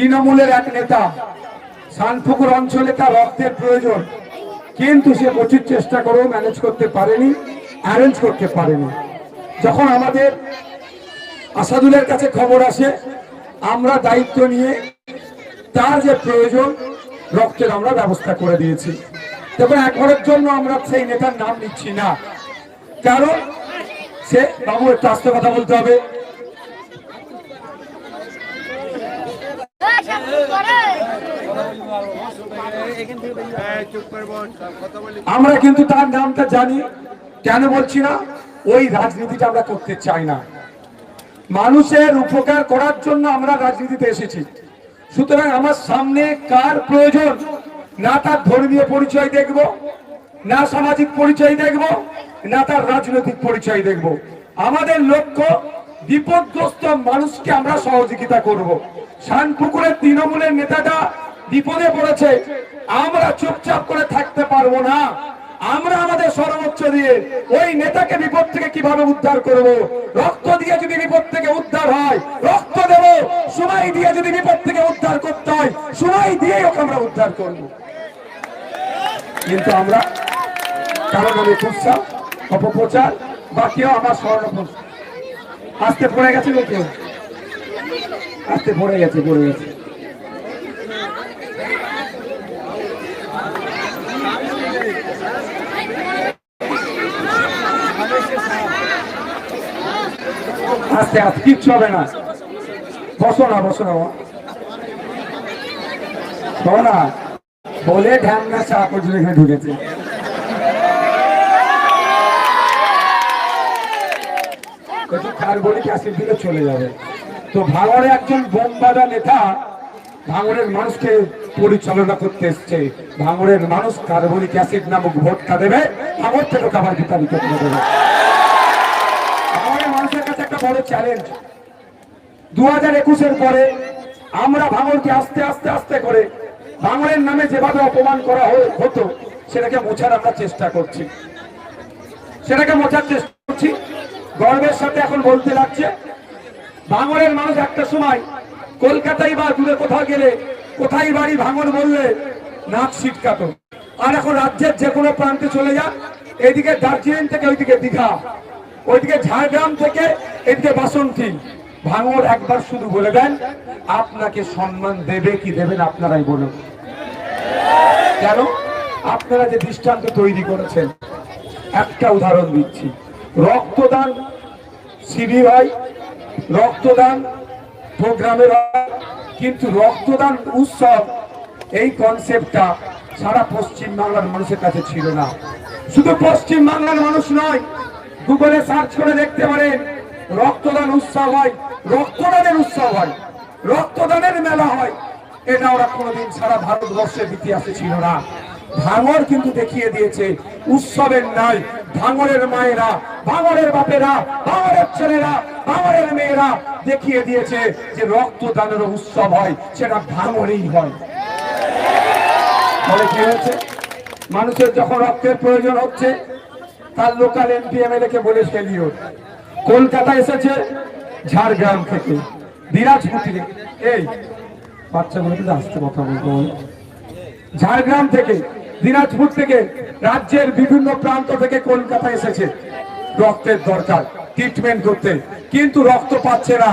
তৃণমূলের এক নেতা, শানপুকুর অঞ্চলে তার রক্তের প্রয়োজন, কিন্তু সে প্রচুর চেষ্টা করেও ম্যানেজ করতে পারেনি, অ্যারেঞ্জ করতে পারেনি। যখন আমাদের আসাদুলের কাছে খবর আসে, আমরা দায়িত্ব নিয়ে তার যে প্রয়োজন রক্তের আমরা ব্যবস্থা করে দিয়েছি। তবে একবারের জন্য আমরা সেই নেতার নাম নিচ্ছি না, কারণ সে বাবু একটু আস্তে কথা বলতে হবে। আমরা কিন্তু তার নামটা জানি, কেন বলছি না, ওই রাজনীতিটা আমরা করতে চাই না। মানুষের উপকার করার জন্য আমরা রাজনীতিতে এসেছি। সুতরাং আমার সামনে কার প্রয়োজন, না তার ধর্মীয় পরিচয় দেখব, না সামাজিক পরিচয় দেখব, না তার রাজনৈতিক পরিচয় দেখব। আমাদের লক্ষ্য বিপদগ্রস্ত মানুষকে আমরা সহযোগিতা করব। শানপুকুরের তৃণমূলের নেতাটা বিপদে পড়েছে, আমরা চুপচাপ করে থাকতে পারবো না। আমরা আমাদের সর্বোচ্চ দিয়ে ওই নেতাকে বিপদ থেকে কিভাবে উদ্ধার করব, রক্ত দিয়ে যদি বিপদ থেকে উদ্ধার হয় রক্ত দেব, সময় দিয়ে যদি বিপদ থেকে উদ্ধার করতে হয় সময় দিয়ে ওকে আমরা উদ্ধার করব। কিন্তু আমরা কারণ আমি কুৎসা অপপ্রচার বা কেউ আমার স্বর্ণপোষ আস্তে পড়ে গেছে, কেউ আস্তে পড়ে গেছে। আস্তে আস্তে কিচ্ছু হবে না, বসো না বলে ঢ্যাংনা চা পর্যন্ত এখানে ঢুকেছে। কার্বনিক অ্যাসিড দিলে চলে যাবে। তো ভাঙড়ে একজন বোমবাদা নেতা ভাঙড়ের মানুষকে পরিচালনা করতে এসছে। ভাঙড়ের মানুষ কার্বনিক অ্যাসিড নামক ভোটটা দেবে, ভাঙড় থেকে খাবার বিতাড়িত করে দেবে। ভাঙড়ের মানুষের কাছে একটা বড় চ্যালেঞ্জ, 2021-এর পরে আমরা ভাঙড়কে আস্তে আস্তে করে ভাঙড়ের নামে যেভাবে অপমান করা হতো সেটাকে মোছার আমরা চেষ্টা করছি, গর্বের সাথে এখন বলতে লাগছে। ভাঙড়ের মানুষ একটা সময় কলকাতায় বা দূরে কোথাও গেলে কোথায় বাড়ি ভাঙড় বললে নাক ছিটকাতো, আর এখন রাজ্যের যে কোনো প্রান্তে চলে যান, এদিকে দার্জিলিং থেকে ওইদিকে দীঘা, ওইদিকে ঝাড়গ্রাম থেকে এদিকে বাসন্তী, ভাঙড় একবার শুধু বলে দেন আপনাকে সম্মান দেবে কি দেবেন আপনারাই বলুন। কেন? আপনারা যে দৃষ্টান্ত তৈরি করেছেন। একটা উদাহরণ দিচ্ছি, রক্তদান শিবির হয়, রক্তদান প্রোগ্রামের হয়, কিন্তু রক্তদান উৎসব এই কনসেপ্টটা সারা পশ্চিম বাংলার মানুষের কাছে ছিল না। শুধু পশ্চিম বাংলার মানুষ নয়, গুগলে সার্চ করে দেখতে পারেন, রক্তদান উৎসব হয়, রক্তদানের উৎসব হয়, রক্তদানের মেলা হয়, এটা ওরা কোনোদিন সারা ভারতবর্ষের ইতিহাসে ছিল না। ভাঙড় কিন্তু দেখিয়ে দিয়েছে উৎসবের নাই, ভাঙড়ের মায়েরা, ভাঙড়ের বাপেরা, ভাঙড়ের ছেলেরা, ভাঙড়ের মেয়েরা দেখিয়ে দিয়েছে যে রক্তদানের উৎসব হয়, সেটা ভাঙড়েই হয়। ফলে কি হয়েছে, মানুষের যখন রক্তের প্রয়োজন হচ্ছে তার লোকাল এমপি এমএলএ কে বলে ফেলিও, কলকাতা এসেছে ঝাড়গ্রাম থেকে, দিনাজপুর থেকে, এই বাচ্চাগুলো কিন্তু আসতে কথা বলবো, ঝাড়গ্রাম থেকে, দিনাজপুর থেকে, রাজ্যের বিভিন্ন প্রান্ত থেকে কলকাতা এসেছে রক্তের দরকার, ট্রিটমেন্ট করতে, কিন্তু রক্ত পাচ্ছে না।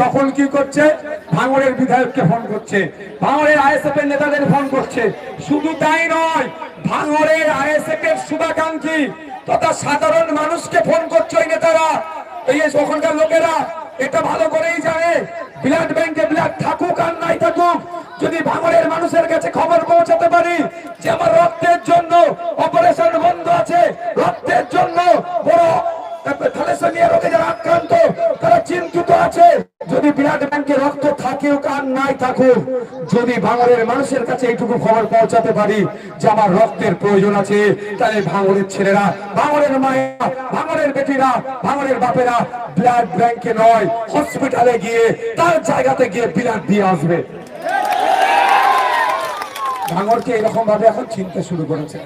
তখন কি করছে, ভাঙড়ের বিধায়ককে ফোন করছে, ভাঙড়ের আইএসএফ এর নেতাদের ফোন করছে। শুধু তাই নয়, ভাঙড়ের আইএসএফ এর শুভাকাঙ্ক্ষী তথা সাধারণ মানুষকে ফোন করছে ওই নেতারা। এই ওখানকার লোকেরা এটা ভালো করেই জানে, ব্লাড ব্যাংকে ব্লাড থাকুক আর নাই থাকুক, যদি ভাঙড়ের মানুষের কাছে খবর পৌঁছাতে পারি যে আমার রক্তের জন্য অপারেশন বন্ধ আছে, রক্তের জন্য বড় থ্যালাসেমিয়া রোগে যারা আক্রান্ত তারা চিন্তিত আছে, যদি ব্লাড ব্যাংকে রক্ত থাকুক আর নাই থাকুক, যদি ভাঙড়ের মানুষের কাছে এইটুকু খবর পৌঁছাতে পারি যে আমার রক্তের প্রয়োজন আছে, তাহলে ভাঙড়ের ছেলেরা, ভাঙড়ের মায়েরা, ভাঙড়ের বেটিরা, ভাঙড়ের বাপেরা ব্লাড ব্যাংকে নয় হসপিটালে গিয়ে তার জায়গাতে গিয়ে ব্লাড দিয়ে আসবে। ভাঙড়কে এরকম ভাবে এখন চিনতে শুরু করেছে।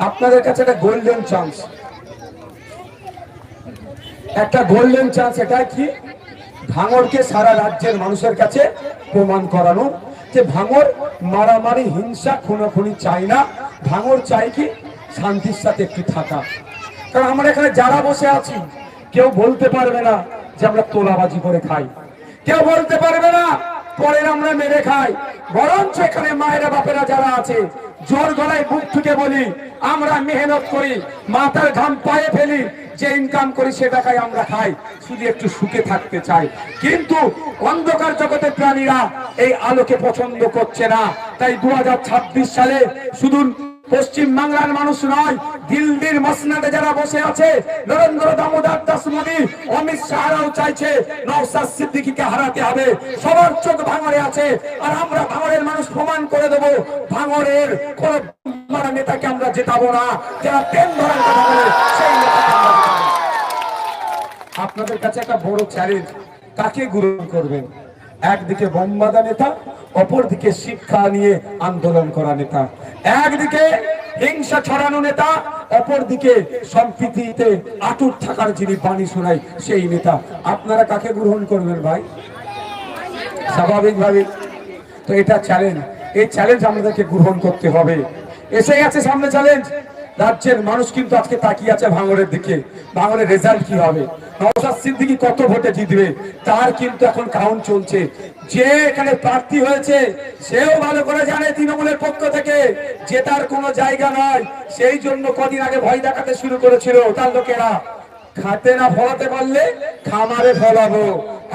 আপনাদের কাছে একটা গোল্ডেন চান্স, একটা গোল্ডেন চান্স, এটা কি ভাঙড়কে সারা রাজ্যের মানুষের কাছে প্রমাণ করানো যে ভাঙর মারামারি হিংসা খুনোখুনি চাই না, ভাঙর চাই কি শান্তির সাথে একটু থাকা। কারণ আমরা এখানে যারা বসে আছি কেউ বলতে পারবে না যে আমরা তোলাবাজি করে খাই, কেউ বলতে পারবে না পরে আমরা মেরে খাই। বরঞ্চ এখানে মায়েরা বাপেরা যারা আছে জোর গলায় বুক ঠুকে বলি আমরা মেহনত করি, মাথার ঘাম পায়ে ফেলি, যে ইনকাম করি সে টাকায় আমরা খাই, শুধু একটু সুখে থাকতে চাই। কিন্তু অন্ধকার জগতের প্রাণীরা এই আলোকে পছন্দ করছে না। তাই 2026 সালে শুধু পশ্চিম বাংলার মানুষ নয়, দিল্লির মসনদে যারা বসে আছে, নরেন্দ্র দামোদর দাস মোদী, অমিত শাহরাও চাইছে নওশাদ সিদ্দিকীকে হারাতে হবে। সবার চোখ ভাঙড়ে আছে, আর আমরা ভাঙড়ের মানুষ প্রমাণ করে দেব ভাঙড়ের কোন নেতাকে আমরা জেতাবো না। যারা ট্রেন ধরার কথা বলে সেই নেতাকে আমরা জেতাবো। আপনাদের কাছে একটা বড় চ্যালেঞ্জ, কাকে গ্রহণ করবেন? একদিকে বোমবাদা নেতা, অপরদিকে শিক্ষা নিয়ে আন্দোলন করা নেতা, একদিকে হিংসা ছড়ানো নেতা, অপরদিকে সম্প্রীতিতে আটুট থাকার যিনি বাণী শোনায় সেই নেতা। আপনারা কাকে গ্রহণ করবেন ভাই? স্বাভাবিকভাবে তো এটা চ্যালেঞ্জ, এই চ্যালেঞ্জ আমাদেরকে গ্রহণ করতে হবে। এসে গেছে সামনে চ্যালেঞ্জ। রাজ্যের মানুষ কিন্তু আজকে তাকিয়ে আছে ভাঙড়ের দিকে, ভাঙড়ের রেজাল্ট কি হবে, নওশাদ সিদ্দিকী কত ভোটে জিতবে, তার কিন্তু এখন কাউন্ট চলছে। যে এখানে প্রার্থী হয়েছে সেও ভালো করে জানে তৃণমূলের পক্ষ থেকে জেতার কোনো জায়গা নয়। সেই জন্য কদিন আগে ভয় দেখাতে শুরু করেছিল তার লোকেরা, খাতে না ফলাতে পারলে খামারে ফলাবো।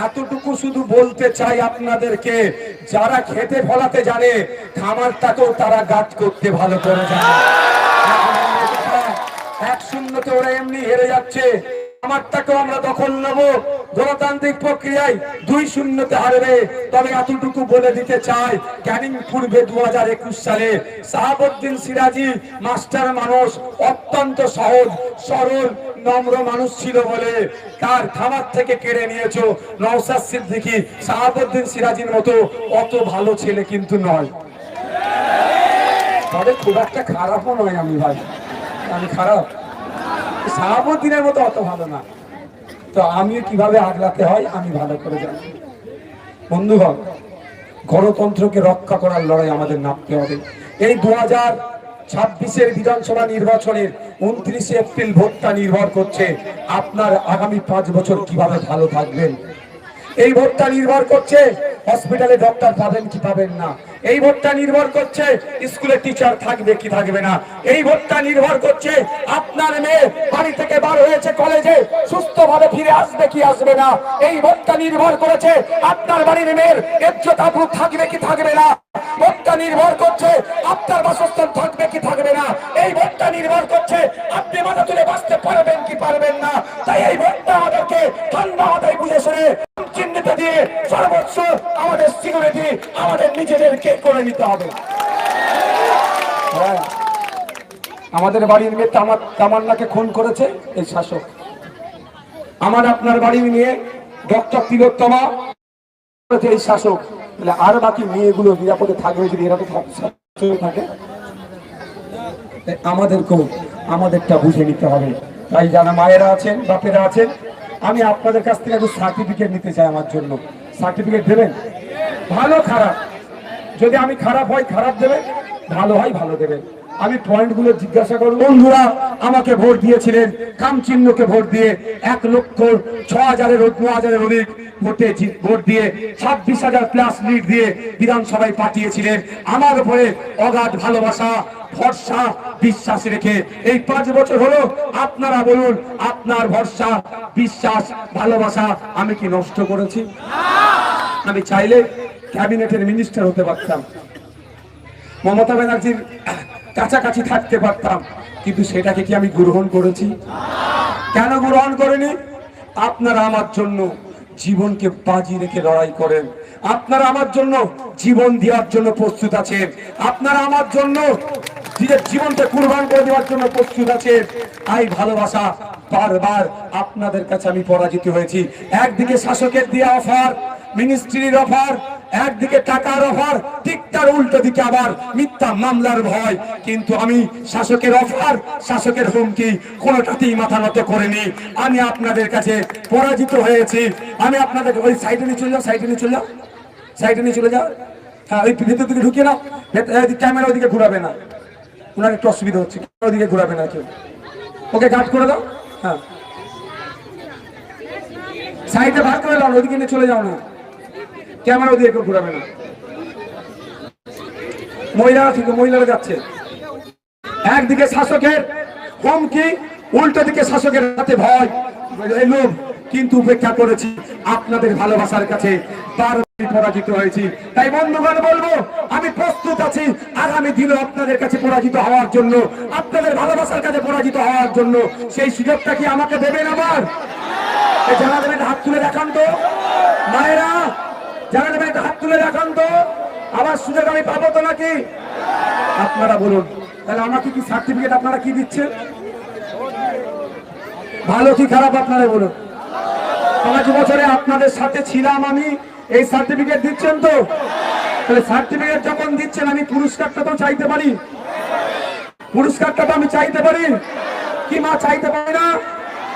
এতটুকু শুধু বলতে চাই আপনাদেরকে, যারা খেতে ফলাতে জানে খামারটাকেও তারা গাছ করতে ভালো করে জানে। 1-0 ওরা এমনি হেরে যাচ্ছে, আমারটাকেও আমরা দখল নেব গণতান্ত্রিক প্রক্রিয়ায়। 2-0 হারবে। তবে এতটুকু বলে দিতে চাই, ক্যানিং পূর্বে 2021 সালে শাহাবুদ্দিন সিরাজি মাস্টার মানুষ, অত্যন্ত সহজ সরল নম্র মানুষ ছিল বলে তার খামার থেকে কেড়ে নিয়েছো। নওশাদ সিদ্দিকী শাহাবুদ্দিন সিরাজির মতো অত ভালো ছেলে কিন্তু নয়, তবে খুব একটা খারাপও নয়। আমি ভাই আমি খারাপ, শাহাবুদ্দিনের মতো অত ভালো না। তো আমি কিভাবে আগলাতে হয় আমি ভালো করে জানি। বন্ধুগণ, গণতন্ত্রকে রক্ষা করার লড়াই আমাদের নামতে হবে। এই 2026-এর বিধানসভা নির্বাচনের 29 এপ্রিল ভোটটা নির্ভর করছে আপনার আগামী 5 বছর কিভাবে ভালো থাকবেন। এই ভোটটা নির্ভর করছে হসপিটালে ডক্টর পাবেন কি পাবেন না। এই ভোটটা নির্ভর করছে স্কুলে টিচার থাকবে কি থাকবে না। এই ভোটটা নির্ভর করছে আপনার মেয়ে বাড়ি থেকে বার হয়েছে কলেজে সুস্থভাবে ফিরে আসবে কি আসবে না। এই ভোটটা নির্ভর করেছে আপনার বাড়ির মেয়ের ইজ্জত আবরু থাকবে কি থাকবে না। ভোটটা নির্ভর করছে আপনার বাসস্থান থাকবে কি থাকবে না। এই ভোটটা নির্ভর করছে আপনি মাথা তুলে বাঁচতে পারবেন কি পারবেন না। তাই এই ভোটটা আমাদেরকে ঠান্ডা মাথায় বুঝে শুনে চিহ্নিত দিয়ে সর্বোচ্চ আমাদের সিকিউরিটি আমাদের নিজেদেরকে করে নিতে হবে। আমাদের বাড়ির মেয়ে তামান্নাকে খুন করেছে এই শাসক, আমার আপনার বাড়ির মেয়ে ডক্টর তিলোত্তমা করেছে এই শাসক। আর বাকি মেয়েগুলো নিরাপদে থাকবে যদি এরা তো থাকে। আমাদেরটা বুঝে নিতে হবে। তাই যারা মায়েরা আছেন বাপেরা আছেন, আমি আপনাদের কাছ থেকে একটু সার্টিফিকেট নিতে চাই। আমার জন্য সার্টিফিকেট দেবেন? ভালো খারাপ, যদি আমি খারাপ হয় খারাপ দেবেন, ভালো হয় ভালো দেবেন। আমি পয়েন্টগুলো জিজ্ঞাসা করব। বন্ধুরা আমাকে ভোট দিয়েছিলেন কাম চিহ্নকে ভোট দিয়ে 1,06,000 অধিক ভোট দিয়ে 26,000 প্লাস লিড দিয়ে বিধানসভায় পাঠিয়েছিলেন। আমার উপরে অগাধ ভালোবাসা ভরসা বিশ্বাস রেখে এই 5 বছর হলো আপনারা বলুন আপনার ভরসা বিশ্বাস ভালোবাসা আমি কি নষ্ট করেছি? আমি চাইলে ক্যাবিনেটের মিনিস্টার হতে পারতাম, মমতা ব্যানার্জির কাছাকাছি থাকতে পারতাম, কিন্তু সেটাকে কি আমি গ্রহণ করেছি? কেন গ্রহণ করিনি? আপনারা আমার জন্য জীবনকে বাজি রেখে লড়াই করেন, আপনারা আমার জন্য জীবন দেওয়ার জন্য প্রস্তুত আছেন, আপনারা আমার জন্য নিজের জীবনকে কুরবান করে দেওয়ার জন্য প্রস্তুত আছেন। এই ভালোবাসা বারবার আপনাদের কাছে আমি পরাজিত হয়েছি। একদিকে শাসকের দেওয়া অফার, মিনিস্ট্রির অফার, একদিকে টাকার অফার, ঠিক তার উল্টো দিকে আবার মিথ্যা মামলার ভয়। কিন্তু আমি শাসকের অফার শাসকের হুমকি কোনোটাতেই মাথা নত করিনি। আমি আপনাদের কাছে পরাজিত হয়েছি। আমি আপনাদের ওই সাইডে নিয়ে চলে যাও, সাইডে নিয়ে চলে যাও, সাইডে নিয়ে চলে যাও। হ্যাঁ, ওই ভেতর দিকে ঢুকিয়ে নাও, ক্যামেরা ওদিকে ঘুরাবে না, ওনার একটু অসুবিধা হচ্ছে, ওদিকে ঘুরাবে না কেউ। ওকে গার্ড করে দাও। হ্যাঁ, সাইডে ভাগ করে দাও, ওদিকে নিয়ে চলে যাও না, ক্যামেরা ওদিকে কেউ ঘুরাবে না। মহিলারা ঠিক, মহিলারা যাচ্ছে। একদিকে শাসকের হুমকি, উল্টো দিকে শাসকের হাতে ভয়, লোভ, কিন্তু উপেক্ষা করেছি আপনাদের ভালোবাসার কাছে, পরাজিত হয়েছি। তাই বন্ধুগণ বলবো, আমি প্রস্তুত আছি আগামী দিনে আপনাদের কাছে পরাজিত হওয়ার জন্য, আপনাদের ভালোবাসার কাছে পরাজিত হওয়ার জন্য। সেই সুযোগটা কি আমাকে দেবেন? আবার যারা দেবেন হাত তুলে দেখান তো, মায়েরা যারা দেবেন হাত তুলে দেখান তো, আবার সুযোগ আমি পাবো তো নাকি? আপনারা বলুন, তাহলে আমাকে কি সার্টিফিকেট আপনারা কি দিচ্ছেন? ভালো কি খারাপ আপনারা বলুন। 5 বছরে আপনাদের সাথে ছিলাম আমি, এই সার্টিফিকেট দিচ্ছেন তো? তাহলে সার্টিফিকেট যখন দিচ্ছেন, আমি পুরস্কারটা তো চাইতে পারি, পুরস্কারটা তো আমি চাইতে পারি কি মা? চাইতে পারি না?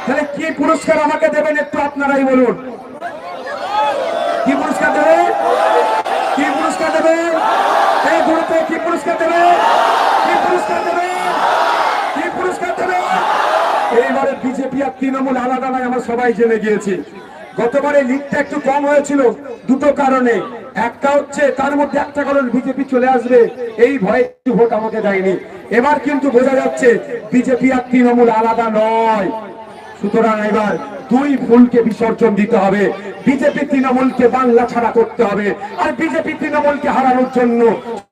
তাহলে কি পুরস্কার আমাকে দেবেন একটু আপনারাই বলুন। কি পুরস্কার দেবে? কি পুরস্কার দেবে? এই গ্রুপে কি পুরস্কার দেবে? কি পুরস্কার দেবে? কি পুরস্কার দেবে? এইবারে বিজেপি আর তৃণমূল আলাদা নয়, আমরা সবাই জেনে গিয়েছি। গতবারে লিডটা একটু কম হয়েছিল দুটো কারণে, একটা হচ্ছে তার মধ্যে একটা কারণ বিজেপি চলে আসবে এই ভয়ে একটু ভোট আমাকে দেয়নি। এবার কিন্তু বোঝা যাচ্ছে বিজেপি আর তৃণমূল আলাদা নয়। সুতরাং এবার দুই ফুলকে বিসর্জন দিতে হবে, বিজেপি তৃণমূলকে বাংলা ছাড়া করতে হবে, আর বিজেপি তৃণমূলকে হারানোর জন্য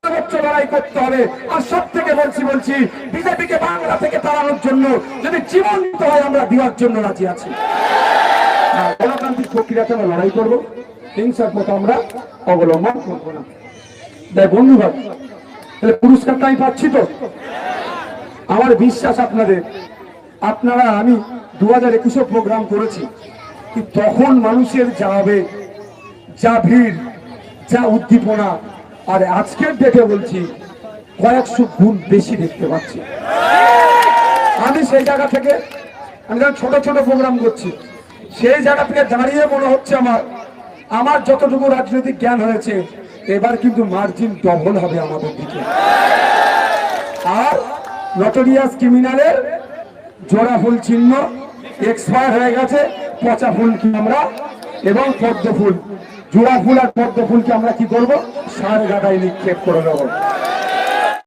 সর্বোচ্চ লড়াই করতে হবে। আর সব থেকে বলছি বিজেপিকে বাংলা থেকে তাড়ানোর জন্য যদি জীবন দিতে হয়, আমরা দেওয়ার জন্য রাজি আছি। গণতান্ত্রিক প্রক্রিয়াতে আমরা লড়াই করবো, হিংসার পথ আমরা অবলম্বন করবো না। তাই বন্ধুগণ, তাহলে পুরস্কারটা আমি পাচ্ছি তো? আমার বিশ্বাস আপনাদের, আপনারা, আমি 2021 প্রোগ্রাম করেছি, তখন মানুষের যাবে যা ভিড়, যা উদ্দীপনা, আর আজকের ডেটে বলছি কয়েকশো গুণ বেশি দেখতে পাচ্ছি। আমি সেই জায়গা থেকে, আমি ছোট ছোট প্রোগ্রাম করছি, সেই জায়গা থেকে দাঁড়িয়ে মনে হচ্ছে আমার যতটুকু রাজনৈতিক জ্ঞান হয়েছে, এবার কিন্তু মার্জিন ডবল হবে আমাদের দিকে। আর নটোরিয়াস ক্রিমিনালের জোড়া ফুল চিহ্ন এক্সপায়ার হয়ে গেছে, পচা ফুল কি আমরা, এবং পদ্ম ফুল, জোড়া ফুল আর পদ্ম ফুলকে আমরা কি করবো? সার গাদায় নিক্ষেপ করে দেবো।